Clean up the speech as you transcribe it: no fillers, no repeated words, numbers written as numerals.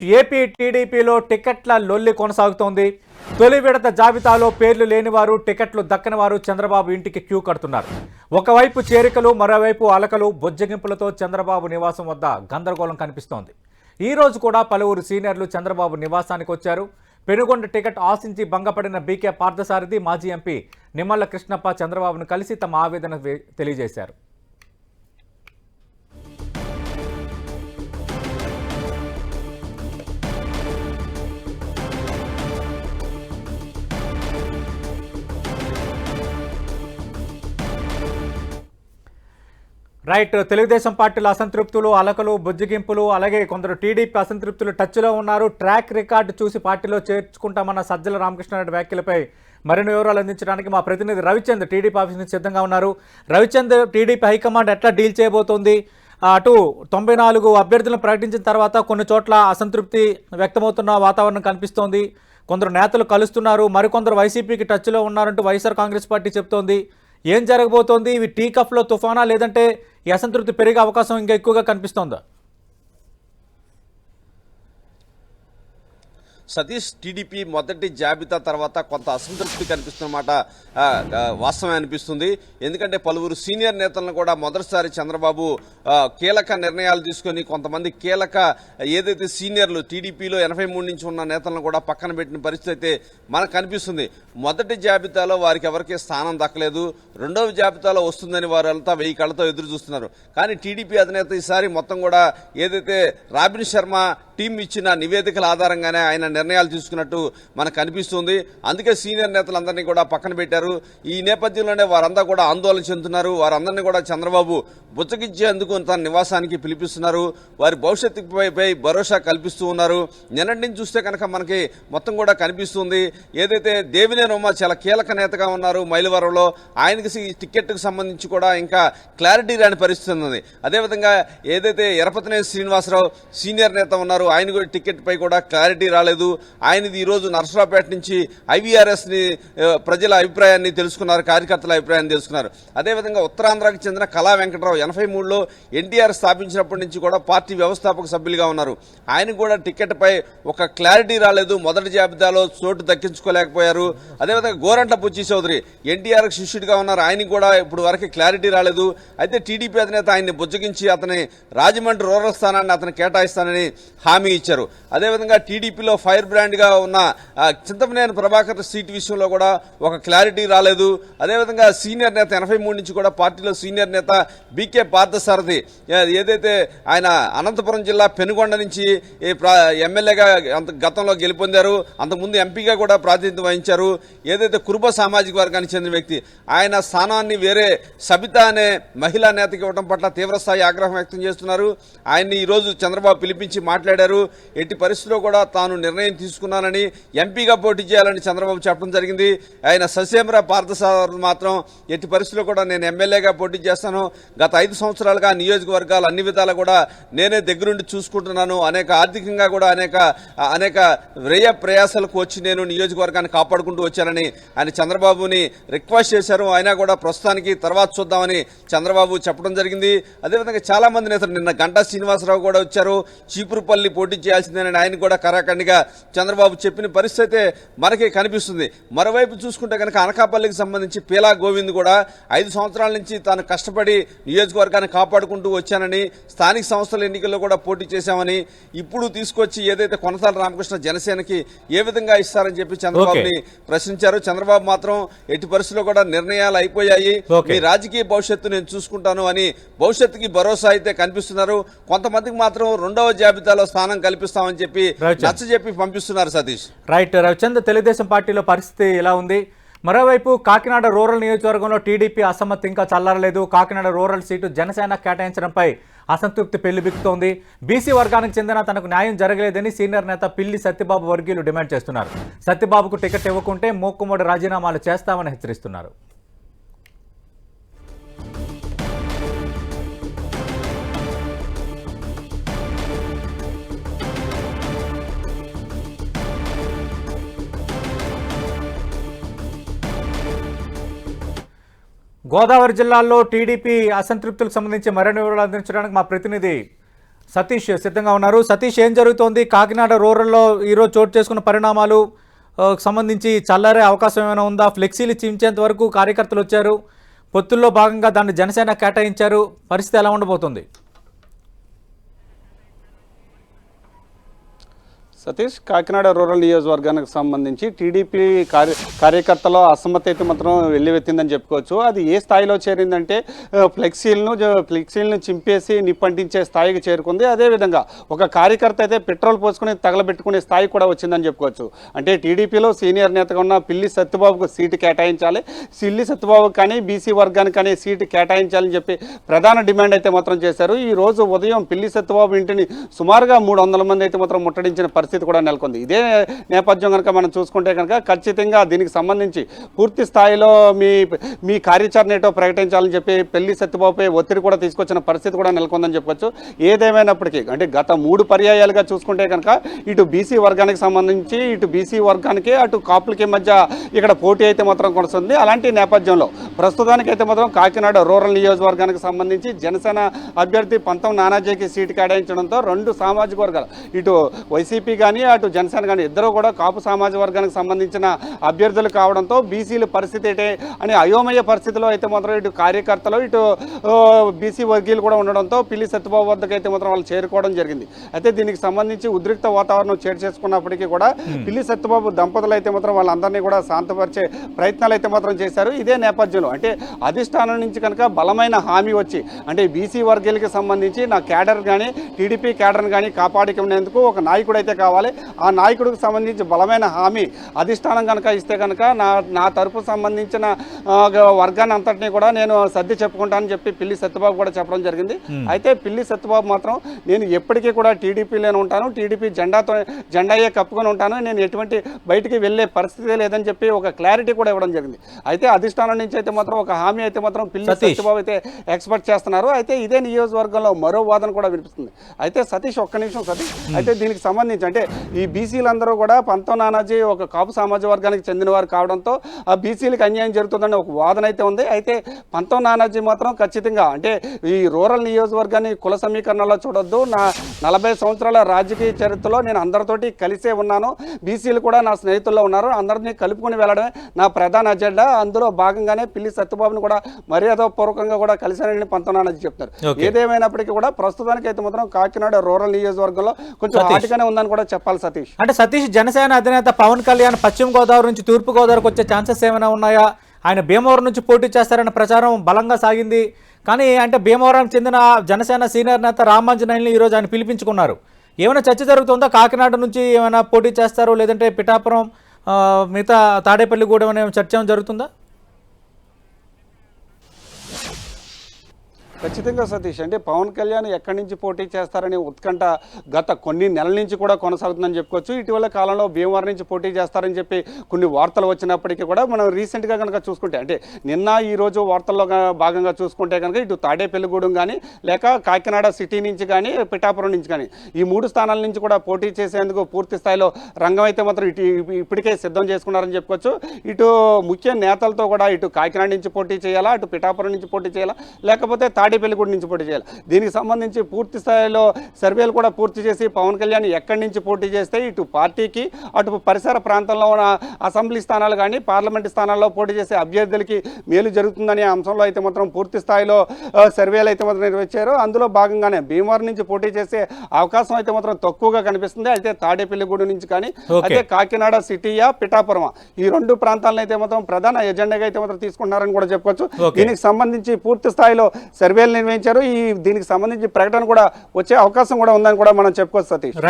AP టీడీపీలో టికెట్ల లొల్లి కొనసాగుతోంది. తొలి విడత జాబితాలో పేర్లు లేనివారు, టికెట్లు దక్కని వారు చంద్రబాబు ఇంటికి క్యూ కడుతున్నారు. ఒకవైపు చేరికలు, మరోవైపు అలకలు, బొజ్జగింపులతో చంద్రబాబు నివాసం వద్ద గందరగోళం కనిపిస్తోంది. ఈ రోజు కూడా పలువురు సీనియర్లు చంద్రబాబు నివాసానికి వచ్చారు. పెనుగొండ టికెట్ ఆశించి భంగపడిన బీకే పార్థసారథి, మాజీ ఎంపీ నిమ్మల కృష్ణప్ప చంద్రబాబును కలిసి తమ ఆవేదన తెలియజేశారు. రైట్, తెలుగుదేశం పార్టీల అసంతృప్తులు, అలకలు, బుజ్జిగింపులు, అలాగే కొందరు టీడీపీ అసంతృప్తులు టచ్లో ఉన్నారు. ట్రాక్ రికార్డు చూసి పార్టీలో చేర్చుకుంటామన్న సజ్జల రామకృష్ణారెడ్డి వ్యాఖ్యలపై మరిన్ని వివరాలు అందించడానికి మా ప్రతినిధి రవిచంద్ టీడీపీ ఆఫీస్ నుంచి సిద్ధంగా ఉన్నారు. రవిచంద్, టీడీపీ హైకమాండ్ ఎట్లా డీల్ చేయబోతోంది? అటు 94 అభ్యర్థులను ప్రకటించిన తర్వాత కొన్ని చోట్ల అసంతృప్తి వ్యక్తమవుతున్న వాతావరణం కనిపిస్తోంది. కొందరు నేతలు కలుస్తున్నారు, మరికొందరు వైసీపీకి టచ్లో ఉన్నారంటూ వైఎస్ఆర్ కాంగ్రెస్ పార్టీ చెబుతోంది. ఏం జరగబోతోంది? ఇవి టీ కప్లో తుఫానా, లేదంటే ఈ అసంతృప్తి పెరిగే అవకాశం ఇంకా ఎక్కువగా కనిపిస్తోందా? సతీష్, టీడీపీ మొదటి జాబితా తర్వాత కొంత అసంతృప్తి కనిపిస్తున్నమాట వాస్తవం అనిపిస్తుంది. ఎందుకంటే పలువురు సీనియర్ నేతలను కూడా మొదటిసారి చంద్రబాబు కీలక నిర్ణయాలు తీసుకొని కొంతమంది కీలక ఏదైతే సీనియర్లు టీడీపీలో 83 నుంచి ఉన్న నేతలను కూడా పక్కన పెట్టిన పరిస్థితి అయితే మనకు కనిపిస్తుంది. మొదటి జాబితాలో వారికి ఎవరికీ స్థానం దక్కలేదు. రెండవ జాబితాలో వస్తుందని వారంతా 1000 కళ్ళతో ఎదురు చూస్తున్నారు. కానీ టీడీపీ అధినేత ఈసారి మొత్తం కూడా ఏదైతే రాబిన్ శర్మ టీం ఇచ్చిన నివేదికల ఆధారంగానే ఆయన నిర్ణయాలు తీసుకున్నట్టు మనకు కనిపిస్తుంది. అందుకే సీనియర్ నేతలందరినీ కూడా పక్కన పెట్టారు. ఈ నేపథ్యంలోనే వారంతా కూడా ఆందోళన చెందుతున్నారు. వారందరినీ కూడా చంద్రబాబు బుచ్చగిచ్చేందుకు తన నివాసానికి పిలిపిస్తున్నారు. వారి భవిష్యత్తుపై భరోసా కల్పిస్తూ ఉన్నారు. నిన్నటి నుంచి చూస్తే కనుక మనకి మొత్తం కూడా కనిపిస్తుంది. ఏదైతే దేవినేని ఉమ చాలా కీలక నేతగా ఉన్నారు మైలవరంలో, ఆయనకి టికెట్కు సంబంధించి కూడా ఇంకా క్లారిటీ రాని పరిస్థితి ఉంది. అదేవిధంగా ఏదైతే ఎరపతినేని శ్రీనివాసరావు సీనియర్ నేత ఉన్నారు, ఆయన కూడా టికెట్ పై కూడా క్లారిటీ రాలేదు. ఆయనది ఈ రోజు నర్సరావుపేట నుంచి IVRS ని ప్రజల అభిప్రాయాన్ని తెలుసుకున్నారు, కార్యకర్తల అభిప్రాయాన్ని తెలుసుకున్నారు. అదేవిధంగా ఉత్తరాంధ్రకు చెందిన కళా వెంకటరావు 83లో ఎన్టీఆర్ స్థాపించినప్పటి నుంచి కూడా పార్టీ వ్యవస్థాపక సభ్యులుగా ఉన్నారు. ఆయన కూడా టికెట్ పై ఒక క్లారిటీ రాలేదు. మొదటి జాబితాలో చోటు దక్కించుకోలేకపోయారు. అదేవిధంగా గోరంట్ల బుచ్చి చౌదరి ఎన్టీఆర్ శిష్యుడిగా ఉన్నారు, ఆయనకి కూడా ఇప్పుడు వరకు క్లారిటీ రాలేదు. అయితే టీడీపీ అధినేత ఆయన్ని బుజ్జగించి అతని రాజమండ్రి రూరల్ స్థానాన్ని అతను కేటాయిస్తానని హామీ ఇచ్చారు. అదేవిధంగా టీడీపీలో ఫైర్ బ్రాండ్ గా ఉన్న చింతమనేని ప్రభాకర్ సీట్ విషయంలో కూడా ఒక క్లారిటీ రాలేదు. అదేవిధంగా సీనియర్ నేత 83 నుంచి కూడా పార్టీలో సీనియర్ నేత బీకే పార్థసారథి ఏదైతే ఆయన అనంతపురం జిల్లా పెనుగొండ నుంచి ఎమ్మెల్యేగా గతంలో గెలుపొందారు, అంతకుముందు ఎంపీగా కూడా ప్రాతినిధ్యం వహించారు. ఏదైతే కురుబ సామాజిక వర్గానికి చెందిన వ్యక్తి, ఆయన స్థానాన్ని వేరే సబితా అనే మహిళా నేతకి ఇవ్వడం పట్ల తీవ్రస్థాయి ఆగ్రహం వ్యక్తం చేస్తున్నారు. ఆయన్ని ఈ రోజు చంద్రబాబు పిలిపించి మాట్లాడారు. ఎట్టి పరిస్థితిలో కూడా తాను నిర్ణయం తీసుకున్నానని, ఎంపీగా పోటీ చేయాలని చంద్రబాబు చెప్పడం జరిగింది. ఆయన ససేమర పార్థసారథి మాత్రం ఎట్టి పరిస్థితిలో కూడా నేను ఎమ్మెల్యేగా పోటీ చేస్తాను, గత 5 సంవత్సరాలుగా నియోజకవర్గాలు అన్ని విధాలా కూడా నేనే దగ్గరుండి చూసుకుంటున్నాను, ఆర్థికంగా కూడా అనేక వ్యయ ప్రయాసాలకు వచ్చి నేను నియోజకవర్గాన్ని కాపాడుకుంటూ వచ్చానని ఆయన చంద్రబాబుని రిక్వెస్ట్ చేశారు. అయినా కూడా ప్రస్తుతానికి తర్వాత చూద్దామని చంద్రబాబు చెప్పడం జరిగింది. అదేవిధంగా చాలా మంది నేతలు, నిన్న గంటా శ్రీనివాసరావు కూడా వచ్చారు, చీపురుపల్లి పోటీ చేయాల్సిందేనని ఆయన కూడా కరాఖండిగా చంద్రబాబు చెప్పిన పరిస్థితి మనకి కనిపిస్తుంది. మరోవైపు చూసుకుంటే కనుక అనకాపల్లికి సంబంధించి పీలా గోవింద్ కూడా 5 సంవత్సరాల నుంచి తాను కష్టపడి నియోజకవర్గాన్ని కాపాడుకుంటూ వచ్చానని, స్థానిక సంస్థల ఎన్నికల్లో కూడా పోటీ చేశామని, ఇప్పుడు తీసుకొచ్చి ఏదైతే కొనసాల రామకృష్ణ జనసేనకి ఏ విధంగా ఇస్తారని చెప్పి చంద్రబాబుని ప్రశ్నించారు. చంద్రబాబు మాత్రం ఎట్టి పరిస్థితుల్లో కూడా నిర్ణయాలు అయిపోయాయి, మీ రాజకీయ భవిష్యత్తు నేను చూసుకుంటాను అని భవిష్యత్తుకి భరోసా అయితే కనిపిస్తున్నారు. కొంతమందికి మాత్రం రెండవ జాబితాలో స్థానం కల్పిస్తామని చెప్పి నచ్చజెప్పి పంపిస్తున్నారు. సతీష్, రైట్. రవిచంద్ర, తెలుగుదేశం పార్టీలో పరిస్థితి ఎలా ఉంది? మరోవైపు కాకినాడ రూరల్ నియోజకవర్గంలో టీడీపీ అసమ్మతి ఇంకా చల్లారలేదు. కాకినాడ రూరల్ సీటు జనసేన కేటాయించడంపై అసంతృప్తి పెళ్లిబిక్కుతోంది. బీసీ వర్గానికి చెందిన తనకు న్యాయం జరగలేదని సీనియర్ నేత పిల్లి సత్యబాబు వర్గీయులు డిమాండ్ చేస్తున్నారు. సత్యబాబుకు టికెట్ ఇవ్వకుంటే మోక్కుమోడి రాజీనామాలు చేస్తామని హెచ్చరిస్తున్నారు. గోదావరి జిల్లాలో టీడీపీ అసంతృప్తులకు సంబంధించి మరిన్ని వివరాలు అందించడానికి మా ప్రతినిధి సతీష్ సిద్ధంగా ఉన్నారు. సతీష్, ఏం జరుగుతోంది కాకినాడ రూరల్లో ఈరోజు చోటు చేసుకున్న పరిణామాలు సంబంధించి చల్లారే అవకాశం ఏమైనా ఉందా? ఫ్లెక్సీలు చించేంత వరకు కార్యకర్తలు వచ్చారు, పొత్తుల్లో భాగంగా దాన్ని జనసేన కేటాయించారు. పరిస్థితి ఎలా ఉండబోతుంది? సతీష్, కాకినాడ రూరల్ నియోజకవర్గానికి సంబంధించి టీడీపీ కార్యకర్తల అసమ్మతి అయితే మాత్రం వెల్లువెత్తిందని చెప్పుకోవచ్చు. అది ఏ స్థాయిలో చేరిందంటే ఫ్లెక్సీలను చింపేసి నిప్పంటించే స్థాయికి చేరుకుంది. అదేవిధంగా ఒక కార్యకర్త అయితే పెట్రోల్ పోసుకుని తగలబెట్టుకునే స్థాయి కూడా వచ్చిందని చెప్పుకోవచ్చు. అంటే టీడీపీలో సీనియర్ నేతగా ఉన్న పిల్లి సత్యబాబుకు సీటు కేటాయించాలి, పిల్లి సత్యబాబుకు కానీ బీసీ వర్గానికి కానీ సీటు కేటాయించాలని చెప్పి ప్రధాన డిమాండ్ అయితే మాత్రం చేశారు. ఈ రోజు ఉదయం పిల్లి సత్యబాబు ఇంటిని సుమారుగా 300 మంది అయితే మాత్రం ముట్టడించిన పరిస్థితి కూడా నెలకొంది. ఇదే నేపథ్యం కనుక మనం చూసుకుంటే కనుక ఖచ్చితంగా దీనికి సంబంధించి పూర్తి స్థాయిలో మీ కార్యాచరణ ఏటో ప్రకటించాలని చెప్పి పిల్లి సత్యబాబుపై ఒత్తిడి కూడా తీసుకొచ్చిన పరిస్థితి కూడా నెలకొందని చెప్పొచ్చు. ఏదేమైనప్పటికీ అంటే గత 3 పర్యాయాలుగా చూసుకుంటే కనుక ఇటు బీసీ వర్గానికి సంబంధించి ఇటు బీసీ వర్గానికి అటు కాపులకి మధ్య ఇక్కడ పోటీ అయితే మాత్రం కొనసాగుతుంది. అలాంటి నేపథ్యంలో ప్రస్తుతానికి అయితే మాత్రం కాకినాడ రూరల్ నియోజకవర్గానికి సంబంధించి జనసేన అభ్యర్థి పంతం నానాజీకి సీటు కేటాయించడంతో 2 సామాజిక వర్గాలు ఇటు వైసీపీ కానీ అటు జనసేన కానీ ఇద్దరు కూడా కాపు సామాజిక వర్గానికి సంబంధించిన అభ్యర్థులు కావడంతో బీసీల పరిస్థితి ఏంటే అని అయోమయ పరిస్థితిలో అయితే మాత్రం ఇటు కార్యకర్తలు ఇటు బీసీ వర్గీయులు కూడా ఉండడంతో పిల్లి సత్యబాబు వద్దకు అయితే మాత్రం వాళ్ళు చేరుకోవడం జరిగింది. అయితే దీనికి సంబంధించి ఉద్రిక్త వాతావరణం చేటు చేసుకున్నప్పటికీ కూడా పిల్లి సత్యబాబు దంపతులు అయితే మాత్రం వాళ్ళందరినీ కూడా శాంతపరిచే ప్రయత్నాలు అయితే మాత్రం చేశారు. ఇదే నేపథ్యంలో అంటే అధిష్టానం నుంచి కనుక బలమైన హామీ వచ్చి అంటే బీసీ వర్గీయులకి సంబంధించి నా క్యాడర్ కానీ టీడీపీ క్యాడర్ని కానీ కాపాడుకునేందుకు ఒక నాయకుడు అయితే కావాలి. ఆ నాయకుడికి సంబంధించి బలమైన హామీ అధిష్టానం కనుక ఇస్తే కనుక నా తరపు సంబంధించిన వర్గాన్ని అంతటినీ కూడా నేను సర్ది చెప్పుకుంటానని చెప్పి పిల్లి సత్యబాబు కూడా చెప్పడం జరిగింది. అయితే పిల్లి సత్యబాబు మాత్రం నేను ఎప్పటికీ కూడా టీడీపీలోనే ఉంటాను, టీడీపీ జెండాయే కప్పుకొని ఉంటాను, నేను ఎటువంటి బయటికి వెళ్ళే పరిస్థితి లేదని చెప్పి ఒక క్లారిటీ కూడా ఇవ్వడం జరిగింది. అయితే అధిష్టానం నుంచి అయితే మాత్రం ఒక హామీ అయితే మాత్రం పిల్లి సత్యబాబు అయితే ఎక్స్పెక్ట్ చేస్తున్నారు. అయితే ఇదే నియోజకవర్గంలో మరో వాదన కూడా వినిపిస్తుంది. అయితే సతీష్, ఒక్క నిమిషం సతీష్, అయితే దీనికి సంబంధించి అంటే ఈ బీసీలందరూ కూడా పంతం నానాజీ ఒక కాపు సామాజిక వర్గానికి చెందినవారు కావడంతో ఆ బీసీలకు అన్యాయం జరుగుతుందని ఒక వాదన అయితే ఉంది. అయితే పంతం నానాజీ మాత్రం ఖచ్చితంగా అంటే ఈ రూరల్ నియోజకవర్గాన్ని కుల సమీకరణలో చూడొద్దు, నా 40 సంవత్సరాల రాజకీయ చరిత్రలో నేను అందరితోటి కలిసే ఉన్నాను, బీసీలు కూడా నా స్నేహితుల్లో ఉన్నారు, అందరినీ కలుపుకొని వెళ్ళడమే నా ప్రధాన అజెండా, అందులో భాగంగానే పిల్లి సత్యబాబుని కూడా మర్యాదపూర్వకంగా కూడా కలిశానని పంతం నానాజీ చెప్తున్నారు. ఏదేమైనప్పటికీ కూడా ప్రస్తుతానికి అయితే మాత్రం కాకినాడ రూరల్ నియోజకవర్గంలో కొంచెం హాటిగానే ఉందని కూడా చెప్పాలి సతీష్. అంటే సతీష్, జనసేన అధినేత పవన్ కళ్యాణ్ పశ్చిమ గోదావరి నుంచి తూర్పు గోదావరికి వచ్చే ఛాన్సెస్ ఏమైనా ఉన్నాయా? ఆయన భీమవరం నుంచి పోటీ చేస్తారన్న ప్రచారం బలంగా సాగింది. కానీ అంటే భీమవరానికి చెందిన జనసేన సీనియర్ నేత రామాంజనేయుల్ని ఈరోజు ఆయన పిలిపించుకున్నారు. ఏమైనా చర్చ జరుగుతుందా? కాకినాడ నుంచి ఏమైనా పోటీ చేస్తారు, లేదంటే పిఠాపురం మిగతా తాడేపల్లిగూడెం అనే చర్చ జరుగుతుందా? ఖచ్చితంగా సతీష్, అంటే పవన్ కళ్యాణ్ ఎక్కడి నుంచి పోటీ చేస్తారనే ఉత్కంఠ గత కొన్ని నెలల నుంచి కూడా కొనసాగుతుందని చెప్పుకోవచ్చు. ఇటీవల కాలంలో భీమవరం నుంచి పోటీ చేస్తారని చెప్పి కొన్ని వార్తలు వచ్చినప్పటికీ కూడా మనం రీసెంట్గా కనుక చూసుకుంటే అంటే నిన్న ఈరోజు వార్తల్లో భాగంగా చూసుకుంటే కనుక ఇటు తాడేపల్లిగూడెం కానీ లేక కాకినాడ సిటీ నుంచి కానీ పిఠాపురం నుంచి కానీ ఈ 3 స్థానాల నుంచి కూడా పోటీ చేసేందుకు పూర్తి స్థాయిలో రంగం అయితే మాత్రం ఇప్పటికే సిద్ధం చేసుకున్నారని చెప్పుకోవచ్చు. ఇటు ముఖ్య నేతలతో కూడా ఇటు కాకినాడ నుంచి పోటీ చేయాలా, అటు పిఠాపురం నుంచి పోటీ చేయాలా, లేకపోతే తాడేపల్లిగూడ నుంచి పోటీ చేయాలి. దీనికి సంబంధించి పూర్తి స్థాయిలో సర్వేలు కూడా పూర్తి చేసి పవన్ కళ్యాణ్ ఎక్కడి నుంచి పోటీ చేస్తే ఇటు పార్టీకి అటు పరిసర ప్రాంతంలో ఉన్న అసెంబ్లీ స్థానాలు కానీ పార్లమెంటు స్థానాల్లో పోటీ చేసే అభ్యర్థులకి మేలు జరుగుతుందనే అంశంలో అయితే మాత్రం పూర్తి స్థాయిలో సర్వేలు అయితే మాత్రం నిర్వహించారు. అందులో భాగంగానే భీమవరం నుంచి పోటీ చేసే అవకాశం అయితే మాత్రం తక్కువగా కనిపిస్తుంది. అయితే తాడేపల్లిగూడ నుంచి కానీ అయితే కాకినాడ సిటీయా పిఠాపురమా ఈ 2 ప్రాంతాలను అయితే మాత్రం ప్రధాన ఎజెండాగా అయితే మాత్రం తీసుకుంటున్నారని కూడా చెప్పుకోవచ్చు. దీనికి సంబంధించి పూర్తి స్థాయిలో సర్వేలు నిర్వహించారు. దీనికి సంబంధించి ప్రకటన కూడా వచ్చే అవకాశం కూడా ఉందని కూడా మనం చెప్పుకోవచ్చు సతీష్.